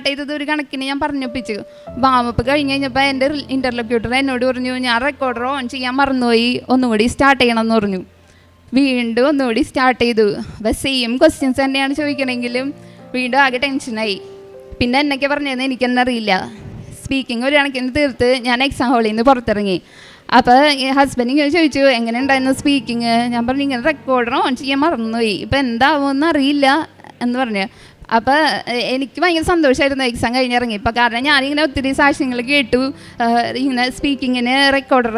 [SPEAKER 3] ചെയ്തത് ഒരു കണക്കിന് ഞാൻ പറഞ്ഞൊപ്പിച്ചു. വാമപ്പ് കഴിഞ്ഞ് കഴിഞ്ഞപ്പോൾ എൻ്റെ ഇൻ്റർലോക്യൂട്ടർ എന്നോട് പറഞ്ഞു, ഞാൻ റെക്കോർഡർ ഓൺ ചെയ്യാൻ മറന്നുപോയി, ഒന്നുകൂടി സ്റ്റാർട്ട് ചെയ്യണമെന്ന് പറഞ്ഞു. വീണ്ടും ഒന്നുകൂടി സ്റ്റാർട്ട് ചെയ്തു. അപ്പോൾ സെയിം ക്വസ്റ്റ്യൻസ് തന്നെയാണ് ചോദിക്കണമെങ്കിലും വീണ്ടും ആകെ ടെൻഷനായി. പിന്നെ എന്നൊക്കെ പറഞ്ഞതെന്ന് എനിക്കെന്നെ അറിയില്ല. സ്പീക്കിംഗ് ഒരു കണക്കിന് തീർത്ത് ഞാൻ എക്സാം ഹാളിൽ നിന്ന് പുറത്തിറങ്ങി. അപ്പോൾ ഹസ്ബൻഡ് ഇങ്ങനെ ചോദിച്ചു, എങ്ങനെ ഉണ്ടായിരുന്നു സ്പീക്കിങ്? ഞാൻ പറഞ്ഞു, ഇങ്ങനെ റെക്കോർഡർ ഓൺ ചെയ്യാൻ മറന്നുപോയി, ഇപ്പം എന്താവുമെന്ന് അറിയില്ല എന്ന് പറഞ്ഞു. അപ്പോൾ എനിക്ക് ഭയങ്കര സന്തോഷമായിരുന്നു എക്സാം കഴിഞ്ഞിറങ്ങിയപ്പോൾ. കാരണം ഞാനിങ്ങനെ ഒത്തിരി സാക്ഷ്യങ്ങൾ കേട്ടു. ഇങ്ങനെ സ്പീക്കിങ്ങിന് റെക്കോർഡർ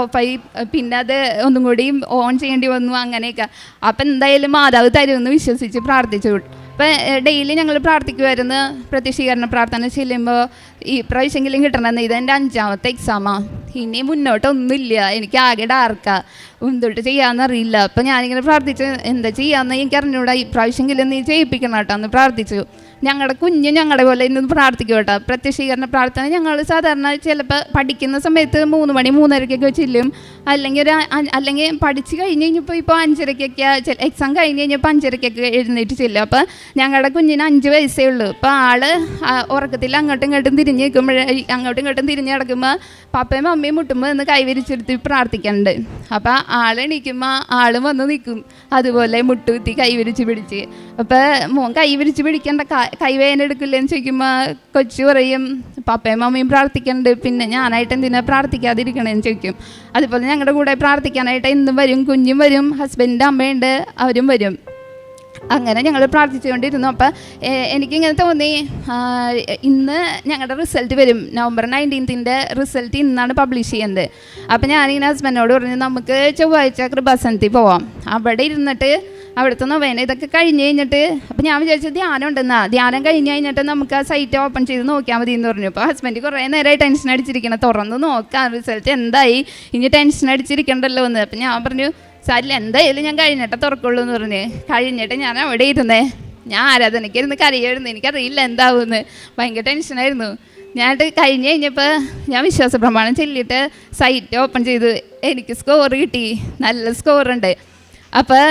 [SPEAKER 3] ഓഫായി, പിന്നെ അത് ഒന്നും കൂടി ഓൺ ചെയ്യേണ്ടി വന്നു, അങ്ങനെയൊക്കെ. അപ്പം എന്തായാലും മാതാവ് തരുമെന്ന് വിശ്വസിച്ച് പ്രാർത്ഥിച്ചു. അപ്പം ഡെയിലി ഞങ്ങൾ പ്രാർത്ഥിക്കുമായിരുന്നു. പ്രത്യക്ഷീകരണ പ്രാർത്ഥന ചെല്ലുമ്പോൾ ഈ പ്രാവശ്യമെങ്കിലും കിട്ടണമെന്ന്. ഇതെൻ്റെ 5ാമത്തെ എക്സാമാണ്. ഇനി മുന്നോട്ടൊന്നുമില്ല, എനിക്ക് ആകെ ഡാർക്കാ, എന്തൊട്ട് ചെയ്യാമെന്നറിയില്ല. അപ്പം ഞാനിങ്ങനെ പ്രാർത്ഥിച്ചു, എന്താ ചെയ്യാമെന്ന് എനിക്ക് അറിഞ്ഞൂടാ, ഈ പ്രാവശ്യമെങ്കിലും നീ ചെയ്യിപ്പിക്കണം കേട്ടോ എന്ന് പ്രാർത്ഥിച്ചു. ഞങ്ങളുടെ കുഞ്ഞ് ഞങ്ങളുടെ പോലെ ഇന്ന് പ്രാർത്ഥിക്കും കേട്ടോ. പ്രത്യക്ഷീകരണ പ്രാർത്ഥന ഞങ്ങൾ സാധാരണ ചിലപ്പോൾ പഠിക്കുന്ന സമയത്ത് 3 മണി 3:30 ചെല്ലും, അല്ലെങ്കിൽ പഠിച്ച് കഴിഞ്ഞ് കഴിഞ്ഞപ്പോൾ ഇപ്പോൾ 5:30 എക്സാം കഴിഞ്ഞ് കഴിഞ്ഞപ്പോൾ 5:30 എഴുന്നേറ്റ് ചെല്ലും. അപ്പോൾ ഞങ്ങളുടെ കുഞ്ഞിന് 5 വയസ്സേ ഉള്ളൂ. അപ്പോൾ ആള് ഉറക്കത്തിൽ അങ്ങോട്ടും ഇങ്ങോട്ടും തിരിഞ്ഞ് കിടക്കുമ്പോൾ പപ്പയും അമ്മയും മുട്ടുമ്പോൾ എന്ന് കൈവിരിച്ചെടുത്ത് പ്രാർത്ഥിക്കുന്നുണ്ട്. അപ്പോൾ ആളെണീക്കുമ്പോൾ ആളും വന്ന് നിൽക്കും, അതുപോലെ മുട്ടുകുത്തി കൈവിരിച്ച് പിടിച്ച്. അപ്പോൾ മോൻ കൈവിരിച്ച് പിടിക്കേണ്ട കൈവേദന എടുക്കില്ലെന്ന് ചോദിക്കുമ്പോൾ കൊച്ചു പറയും പപ്പയും അമ്മയും പ്രാർത്ഥിക്കുന്നുണ്ട്, പിന്നെ ഞാനായിട്ട് എന്തിനാ പ്രാർത്ഥിക്കാതിരിക്കണമെന്ന് ചോദിക്കും. അതുപോലെ ഞങ്ങളുടെ കൂടെ പ്രാർത്ഥിക്കാനായിട്ട് എന്നും വരും, കുഞ്ഞും വരും, ഹസ്ബൻഡിൻ്റെ അമ്മയുണ്ട്, അവരും വരും. അങ്ങനെ ഞങ്ങൾ പ്രാർത്ഥിച്ചുകൊണ്ടിരുന്നു. അപ്പം എനിക്കിങ്ങനെ തോന്നി, ഇന്ന് ഞങ്ങളുടെ റിസൾട്ട് വരും, November 19 റിസൾട്ട് ഇന്നാണ് പബ്ലിഷ് ചെയ്യുന്നത്. അപ്പം ഞാനിങ്ങനെ ഹസ്ബൻഡിനോട് പറഞ്ഞു, നമുക്ക് ചൊവ്വാഴ്ച കൃപാസനത്തിൽ പോവാം, അവിടെ ഇരുന്നിട്ട് അവിടുത്തെ നൊവേന ഇതൊക്കെ കഴിഞ്ഞ് കഴിഞ്ഞിട്ട്. അപ്പം ഞാൻ വിചാരിച്ചത് ധ്യാനം ഉണ്ടെന്നാ, ധ്യാനം കഴിഞ്ഞ് കഴിഞ്ഞിട്ട് നമുക്ക് ആ സൈറ്റ് ഓപ്പൺ ചെയ്ത് നോക്കിയാൽ മതി എന്ന് പറഞ്ഞു. അപ്പോൾ ഹസ്ബൻഡ് കുറേ നേരമായി ടെൻഷൻ അടിച്ചിരിക്കണം, തുറന്ന് നോക്കാം റിസൾട്ട് എന്തായി, ഇനി ടെൻഷൻ അടിച്ചിരിക്കണ്ടല്ലോ എന്ന്. അപ്പം ഞാൻ പറഞ്ഞു, സാരില്ല, എന്തായാലും ഞാൻ കഴിഞ്ഞിട്ട് തുറക്കുള്ളൂ എന്ന് പറഞ്ഞ്. കഴിഞ്ഞിട്ട് ഞാൻ അവിടെ ഇരുന്നേ, ഞാൻ ആരാധനയ്ക്ക് ഇരുന്ന് കരയായിരുന്നു, എനിക്കറിയില്ല എന്താവുമെന്ന്, ഭയങ്കര ടെൻഷനായിരുന്നു. ഞാനിട്ട് കഴിഞ്ഞ് കഴിഞ്ഞപ്പോൾ ഞാൻ വിശ്വാസ പ്രമാണം ചൊല്ലിയിട്ട് സൈറ്റ് ഓപ്പൺ ചെയ്തു. എനിക്ക് സ്കോർ കിട്ടി, നല്ല സ്കോറുണ്ട്. അപ്പോൾ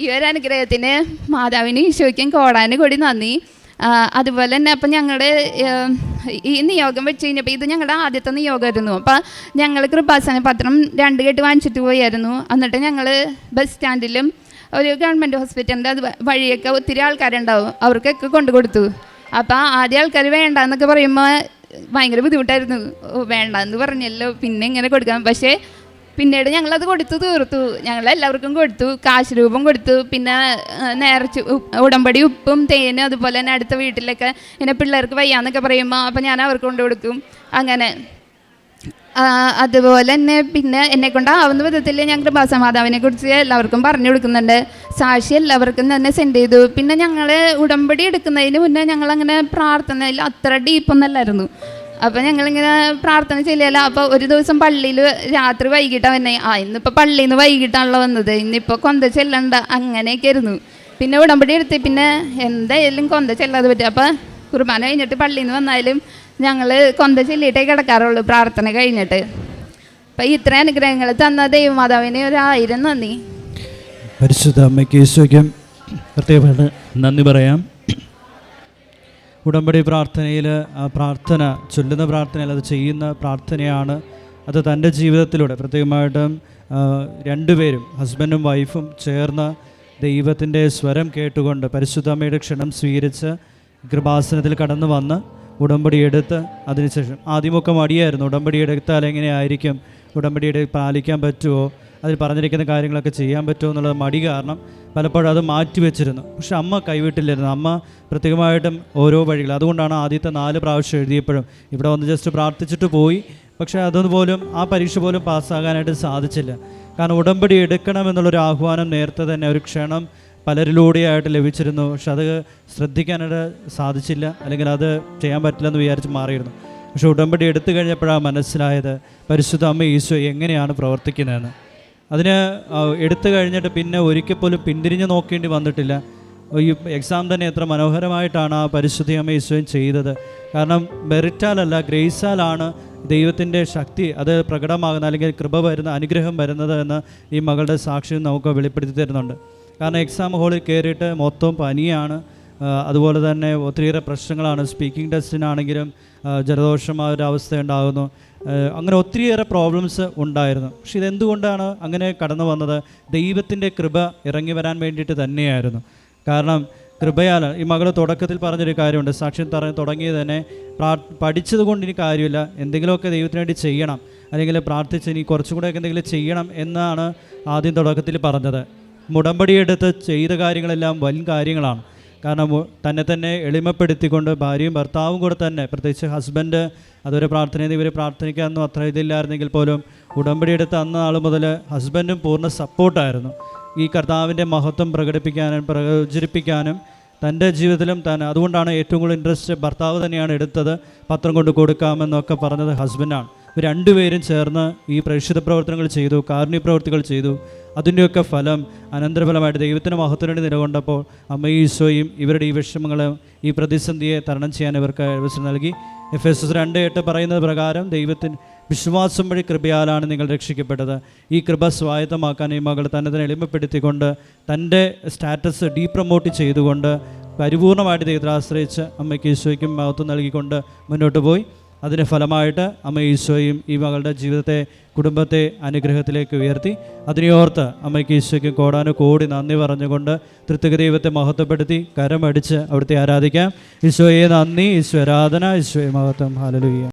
[SPEAKER 3] ഈ ഒരു അനുഗ്രഹത്തിന് മാതാവിന് ഈശോയ്ക്കും കോടാനും കൂടി നന്ദി. അതുപോലെ തന്നെ അപ്പം ഞങ്ങളുടെ ഈ നിയോഗം വെച്ച് കഴിഞ്ഞപ്പോൾ ഇത് ഞങ്ങളുടെ ആദ്യത്തെ നിയോഗമായിരുന്നു. അപ്പം ഞങ്ങൾ കൃപാസന പത്രം 2 കെട്ട് വാങ്ങിച്ചിട്ട് പോയായിരുന്നു. എന്നിട്ട് ഞങ്ങൾ ബസ് സ്റ്റാൻഡിലും ഒരു ഗവൺമെൻറ് ഹോസ്പിറ്റലിൻ്റെ അത് വഴിയൊക്കെ ഒത്തിരി ആൾക്കാരുണ്ടാവും, അവർക്കൊക്കെ കൊണ്ടു കൊടുത്തു. അപ്പം ആദ്യം ആൾക്കാർ വേണ്ടെന്നൊക്കെ പറയുമ്പോൾ ഭയങ്കര ബുദ്ധിമുട്ടായിരുന്നു, വേണ്ടെന്ന് പറഞ്ഞല്ലോ പിന്നെ ഇങ്ങനെ കൊടുക്കാം. പക്ഷേ പിന്നീട് ഞങ്ങളത് കൊടുത്തു തീർത്തു, ഞങ്ങളെല്ലാവർക്കും കൊടുത്തു, കാശ് രൂപം കൊടുത്തു, പിന്നെ നേർച്ച ഉടമ്പടി ഉപ്പും തേനും, അതുപോലെ തന്നെ അടുത്ത വീട്ടിലൊക്കെ ഇങ്ങനെ പിള്ളേർക്ക് വയ്യാന്നൊക്കെ പറയുമ്പോൾ അപ്പം ഞാൻ അവർക്ക് കൊണ്ട് കൊടുക്കും. അങ്ങനെ അതുപോലെ തന്നെ പിന്നെ എന്നെക്കൊണ്ടാവുന്ന വിധത്തിൽ ഞാൻ കൃപാസമാതാവിനെ കുറിച്ച് എല്ലാവർക്കും പറഞ്ഞു കൊടുക്കുന്നുണ്ട്. സാക്ഷി എല്ലാവർക്കും തന്നെ സെൻഡ് ചെയ്തു. പിന്നെ ഞങ്ങൾ ഉടമ്പടി എടുക്കുന്നതിന് മുന്നേ ഞങ്ങളങ്ങനെ പ്രാർത്ഥനയിൽ അത്ര ഡീപ്പൊന്നല്ലായിരുന്നു. അപ്പോൾ ഞങ്ങളിങ്ങനെ പ്രാർത്ഥന ചെയ്യല. അപ്പോൾ ഒരു ദിവസം പള്ളിയിൽ രാത്രി വൈകിട്ടാണ് വന്നെ. ഇന്നിപ്പോൾ പള്ളിയിൽ നിന്ന് വൈകിട്ടാണല്ലോ വന്നത്, ഇന്നിപ്പോൾ കൊന്ത ചെല്ലണ്ട, അങ്ങനെയൊക്കെ ആയിരുന്നു. പിന്നെ ഉടമ്പടി എടുത്ത് പിന്നെ എന്തായാലും കൊന്ത ചെല്ലാതെ പറ്റും. അപ്പോൾ കുർബാന കഴിഞ്ഞിട്ട് പള്ളിയിൽ നിന്ന് വന്നാലും ഞങ്ങൾ കൊന്ത ചെല്ലിയിട്ടേ കിടക്കാറുള്ളൂ പ്രാർത്ഥന കഴിഞ്ഞിട്ട്. അപ്പം ഇത്രയും അനുഗ്രഹങ്ങൾ തന്ന ദൈവമാതാവിന് 1000 നന്ദി.
[SPEAKER 4] പരിശുദ്ധ അമ്മയ്ക്ക് ഈശോയ്ക്കും പ്രത്യേകമായിട്ട് നന്ദി പറയാം. ഉടമ്പടി പ്രാർത്ഥനയിൽ ആ പ്രാർത്ഥന ചൊല്ലുന്ന പ്രാർത്ഥനയിൽ അത് ചെയ്യുന്ന പ്രാർത്ഥനയാണ്. അത് തൻ്റെ ജീവിതത്തിലൂടെ പ്രത്യേകമായിട്ടും 2 പേരും ഹസ്ബൻഡും വൈഫും ചേർന്ന് ദൈവത്തിൻ്റെ സ്വരം കേട്ടുകൊണ്ട് പരിശുദ്ധ അമ്മയുടെ ക്ഷണം സ്വീകരിച്ച് കൃപാസനത്തിൽ കടന്നു വന്ന് ഉടമ്പടി എടുത്ത് അതിനുശേഷം ആദ്യമൊക്കെ മടിയായിരുന്നു, ഉടമ്പടി എടുത്താൽ എങ്ങനെയായിരിക്കും, ഉടമ്പടിയുടെ പാലിക്കാൻ പറ്റുമോ, അതിൽ പറഞ്ഞിരിക്കുന്ന കാര്യങ്ങളൊക്കെ ചെയ്യാൻ പറ്റുമോ എന്നുള്ള മടി കാരണം പലപ്പോഴും അത് മാറ്റി വെച്ചിരുന്നു. പക്ഷെ അമ്മ കൈവിട്ടില്ലായിരുന്നു. അമ്മ പ്രത്യേകമായിട്ടും ഓരോ വഴികൾ, അതുകൊണ്ടാണ് ആദ്യത്തെ 4 പ്രാവശ്യം എഴുതിയപ്പോഴും ഇവിടെ വന്ന് ജസ്റ്റ് പ്രാർത്ഥിച്ചിട്ട് പോയി. പക്ഷേ അതൊന്നുപോലും ആ പരീക്ഷ പോലും പാസ്സാകാനായിട്ട് സാധിച്ചില്ല. കാരണം ഉടമ്പടി എടുക്കണമെന്നുള്ളൊരു ആഹ്വാനം നേരത്തെ തന്നെ ഒരു ക്ഷണം പലരിലൂടെയായിട്ട് ലഭിച്ചിരുന്നു. പക്ഷെ അത് ശ്രദ്ധിക്കാനായിട്ട് സാധിച്ചില്ല, അല്ലെങ്കിൽ അത് ചെയ്യാൻ പറ്റില്ലെന്ന് വിചാരിച്ച് മാറിയിരുന്നു. പക്ഷെ ഉടമ്പടി എടുത്തു കഴിഞ്ഞപ്പോഴാണ് മനസ്സിലായത് പരിശുദ്ധ അമ്മ ഈശോ എങ്ങനെയാണ് പ്രവർത്തിക്കുന്നതെന്ന്. അതിന് എടുത്തു കഴിഞ്ഞിട്ട് പിന്നെ ഒരിക്കൽ പോലും പിന്തിരിഞ്ഞ് നോക്കേണ്ടി വന്നിട്ടില്ല. ഈ എക്സാം തന്നെ എത്ര മനോഹരമായിട്ടാണ് ആ പരിശുദ്ധ അമ്മ ഈശോയും ചെയ്തത്. കാരണം മെറിറ്റാലല്ല, ഗ്രേസാലാണ് ദൈവത്തിൻ്റെ ശക്തി അത് പ്രകടമാകുന്ന, അല്ലെങ്കിൽ കൃപ വരുന്ന, അനുഗ്രഹം വരുന്നത് എന്ന് ഈ മകളുടെ സാക്ഷ്യം നമുക്ക് വെളിപ്പെടുത്തി തരുന്നുണ്ട്. കാരണം എക്സാം ഹോളിൽ കയറിയിട്ട് മൊത്തം പനിയാണ്, അതുപോലെ തന്നെ ഒത്തിരിയേറെ പ്രശ്നങ്ങളാണ്. സ്പീക്കിംഗ് ടെസ്റ്റിനാണെങ്കിലും ജലദോഷം ആ ഒരു അവസ്ഥ ഉണ്ടാകുന്നു. അങ്ങനെ ഒത്തിരിയേറെ പ്രോബ്ലംസ് ഉണ്ടായിരുന്നു. പക്ഷെ ഇതെന്തുകൊണ്ടാണ് അങ്ങനെ കടന്നു വന്നത്? ദൈവത്തിൻ്റെ കൃപ ഇറങ്ങി വരാൻ വേണ്ടിയിട്ട് തന്നെയായിരുന്നു. കാരണം കൃപയാൽ ഈ മകൾ തുടക്കത്തിൽ പറഞ്ഞൊരു കാര്യമുണ്ട്, സാക്ഷ്യം തുടങ്ങിയത് തന്നെ പഠിച്ചത് കൊണ്ട് ഇനി കാര്യമില്ല, എന്തെങ്കിലുമൊക്കെ ദൈവത്തിന് വേണ്ടി ചെയ്യണം, അല്ലെങ്കിൽ പ്രാർത്ഥിച്ച് ഇനി കുറച്ചും കൂടെയൊക്കെ എന്തെങ്കിലും ചെയ്യണം എന്നാണ് ആദ്യം തുടക്കത്തിൽ പറഞ്ഞത്. ഉടമ്പടിയെടുത്ത് ചെയ്ത കാര്യങ്ങളെല്ലാം വൻ കാര്യങ്ങളാണ്. കാരണം തന്നെ എളിമപ്പെടുത്തിക്കൊണ്ട് ഭാര്യയും ഭർത്താവും കൂടെ തന്നെ, പ്രത്യേകിച്ച് ഹസ്ബൻഡ് അതൊരു പ്രാർത്ഥനയിൽ ഇവർ പ്രാർത്ഥിക്കാനൊന്നും അത്ര ഇതില്ലായിരുന്നെങ്കിൽ പോലും ഉടമ്പടിയെടുത്ത അന്ന് നാൾ മുതൽ ഹസ്ബൻഡും പൂർണ്ണ സപ്പോർട്ടായിരുന്നു ഈ കർത്താവിൻ്റെ മഹത്വം പ്രകടിപ്പിക്കാനും പ്രചരിപ്പിക്കാനും തൻ്റെ ജീവിതത്തിലും തന്നെ. അതുകൊണ്ടാണ് ഏറ്റവും കൂടുതൽ ഇൻട്രസ്റ്റ് ഭർത്താവ് തന്നെയാണ് എടുത്തത്. പത്രം കൊണ്ട് കൊടുക്കാമെന്നൊക്കെ പറഞ്ഞത് ഹസ്ബൻഡാണ്. ഇവർ രണ്ടുപേരും ചേർന്ന് ഈ പ്രേക്ഷിത പ്രവർത്തനങ്ങൾ ചെയ്തു, കാരുണ്യ പ്രവർത്തികൾ ചെയ്തു. അതിൻ്റെയൊക്കെ ഫലം അനന്തരഫലമായിട്ട് ദൈവത്തിൻ്റെ മഹത്വത്തിന് വേണ്ടി നിലകൊണ്ടപ്പോൾ അമ്മയും ഈശോയും ഇവരുടെ ഈ വിഷമങ്ങളും ഈ പ്രതിസന്ധിയെ തരണം ചെയ്യാൻ ഇവർക്ക് അവസരം നൽകി. എഫേസസ് 2:8 പറയുന്നത് പ്രകാരം ദൈവത്തിന് വിശ്വാസം വഴി കൃപയാലാണ് നിങ്ങൾ രക്ഷിക്കപ്പെട്ടത്. ഈ കൃപ സ്വായത്തമാക്കാൻ ഈ മകൾ തന്നെ എളിമപ്പെടുത്തിക്കൊണ്ട് തൻ്റെ സ്റ്റാറ്റസ് ഡീപ്രമോട്ട് ചെയ്തുകൊണ്ട് പരിപൂർണമായിട്ട് ദൈവത്തെ ആശ്രയിച്ച് അമ്മയ്ക്ക് ഈശോയ്ക്കും മഹത്വം നൽകിക്കൊണ്ട് മുന്നോട്ട് പോയി. അതിൻ്റെ ഫലമായിട്ട് അമ്മ ഈശോയും ഈ മകളുടെ ജീവിതത്തെ, കുടുംബത്തെ അനുഗ്രഹത്തിലേക്ക് ഉയർത്തി. അതിനെയോർത്ത് അമ്മയ്ക്ക് ഈശോയ്ക്കും കോടാനുകോടി നന്ദി പറഞ്ഞുകൊണ്ട് തൃത്വിക ദൈവത്തെ മഹത്വപ്പെടുത്തി കരമടിച്ച് അവിടുത്തെ ആരാധിക്കാം. ഈശോയെ നന്ദി, ഈശോ ആരാധന, ഈശോയെ മഹത്വം. ഹല്ലേലൂയ.